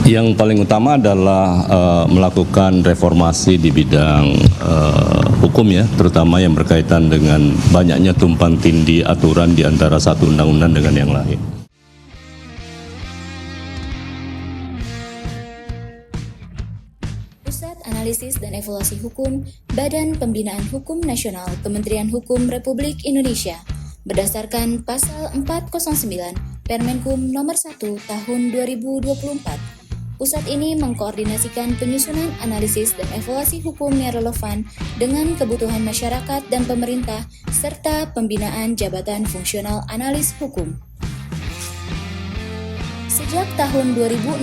Yang paling utama adalah melakukan reformasi di bidang hukum ya, terutama yang berkaitan dengan banyaknya tumpang tindih aturan di antara satu undang-undang dengan yang lain. Pusat Analisis dan Evaluasi Hukum, Badan Pembinaan Hukum Nasional Kementerian Hukum Republik Indonesia, berdasarkan Pasal 409 Permenkum Nomor 1 Tahun 2024. Pusat ini mengkoordinasikan penyusunan analisis dan evaluasi hukum yang relevan dengan kebutuhan masyarakat dan pemerintah, serta pembinaan jabatan fungsional analis hukum. Sejak tahun 2016,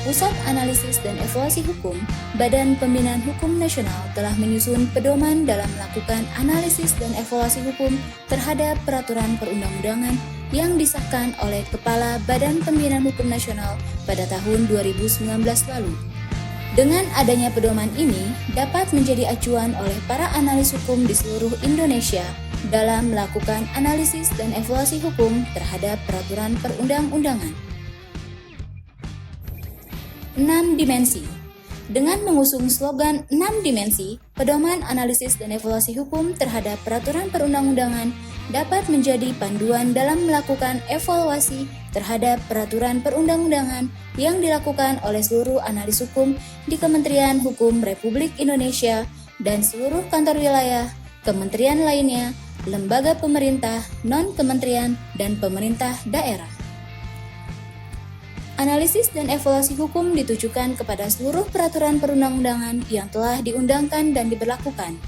Pusat Analisis dan Evaluasi Hukum, Badan Pembinaan Hukum Nasional telah menyusun pedoman dalam melakukan analisis dan evaluasi hukum terhadap peraturan perundang-undangan yang disahkan oleh Kepala Badan Pembinaan Hukum Nasional pada tahun 2019 lalu. Dengan adanya pedoman ini dapat menjadi acuan oleh para analis hukum di seluruh Indonesia dalam melakukan analisis dan evaluasi hukum terhadap peraturan perundang-undangan. 6 dimensi. Dengan mengusung slogan 6 dimensi, pedoman analisis dan evaluasi hukum terhadap peraturan perundang-undangan dapat menjadi panduan dalam melakukan evaluasi terhadap peraturan perundang-undangan yang dilakukan oleh seluruh analis hukum di Kementerian Hukum Republik Indonesia dan seluruh kantor wilayah, kementerian lainnya, lembaga pemerintah, non-kementerian, dan pemerintah daerah. Analisis dan evaluasi hukum ditujukan kepada seluruh peraturan perundang-undangan yang telah diundangkan dan diberlakukan.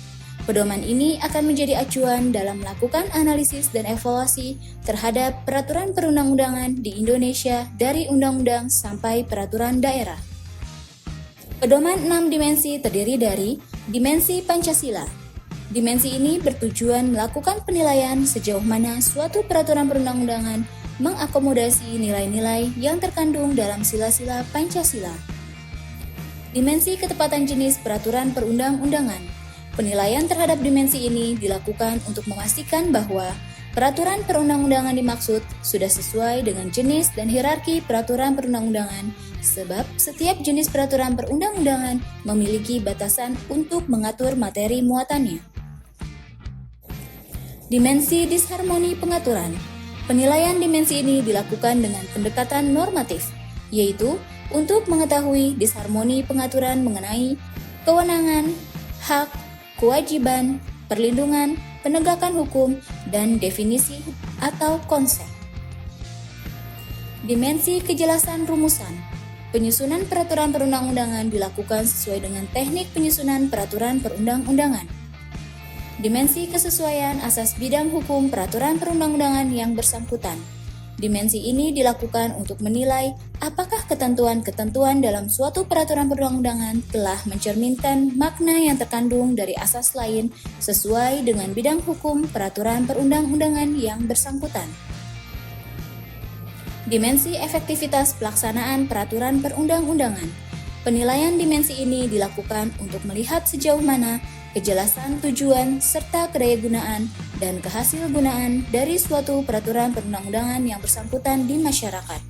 Pedoman ini akan menjadi acuan dalam melakukan analisis dan evaluasi terhadap peraturan perundang-undangan di Indonesia dari undang-undang sampai peraturan daerah. Pedoman 6 dimensi terdiri dari dimensi Pancasila. Dimensi ini bertujuan melakukan penilaian sejauh mana suatu peraturan perundang-undangan mengakomodasi nilai-nilai yang terkandung dalam sila-sila Pancasila. Dimensi ketepatan jenis peraturan perundang-undangan. Penilaian terhadap dimensi ini dilakukan untuk memastikan bahwa peraturan perundang-undangan dimaksud sudah sesuai dengan jenis dan hierarki peraturan perundang-undangan, sebab setiap jenis peraturan perundang-undangan memiliki batasan untuk mengatur materi muatannya. Dimensi disharmoni pengaturan. Penilaian dimensi ini dilakukan dengan pendekatan normatif, yaitu untuk mengetahui disharmoni pengaturan mengenai kewenangan, hak, kewajiban, perlindungan, penegakan hukum, dan definisi atau konsep. Dimensi kejelasan rumusan. Penyusunan peraturan perundang-undangan dilakukan sesuai dengan teknik penyusunan peraturan perundang-undangan. Dimensi kesesuaian asas bidang hukum peraturan perundang-undangan yang bersangkutan. Dimensi ini dilakukan untuk menilai apakah ketentuan-ketentuan dalam suatu peraturan perundang-undangan telah mencerminkan makna yang terkandung dari asas lain sesuai dengan bidang hukum peraturan perundang-undangan yang bersangkutan. Dimensi efektivitas pelaksanaan peraturan perundang-undangan. Penilaian dimensi ini dilakukan untuk melihat sejauh mana kejelasan tujuan serta kedayagunaan dan kehasilgunaan dari suatu peraturan perundang-undangan yang bersangkutan di masyarakat.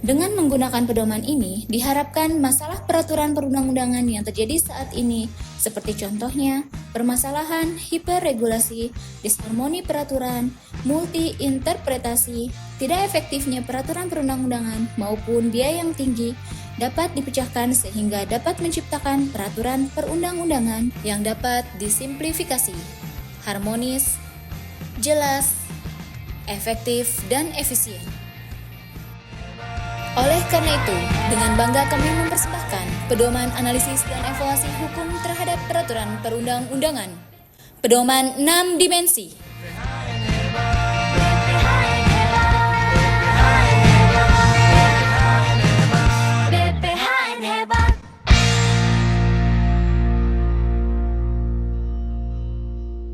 Dengan menggunakan pedoman ini, diharapkan masalah peraturan perundang-undangan yang terjadi saat ini, seperti contohnya permasalahan hiperregulasi, disharmoni peraturan, multi-interpretasi, tidak efektifnya peraturan perundang-undangan maupun biaya yang tinggi, dapat dipecahkan sehingga dapat menciptakan peraturan perundang-undangan yang dapat disimplifikasi, harmonis, jelas, efektif, dan efisien. Oleh karena itu, dengan bangga kami mempersembahkan Pedoman Analisis dan Evaluasi Hukum terhadap Peraturan Perundang-undangan. Pedoman 6 Dimensi.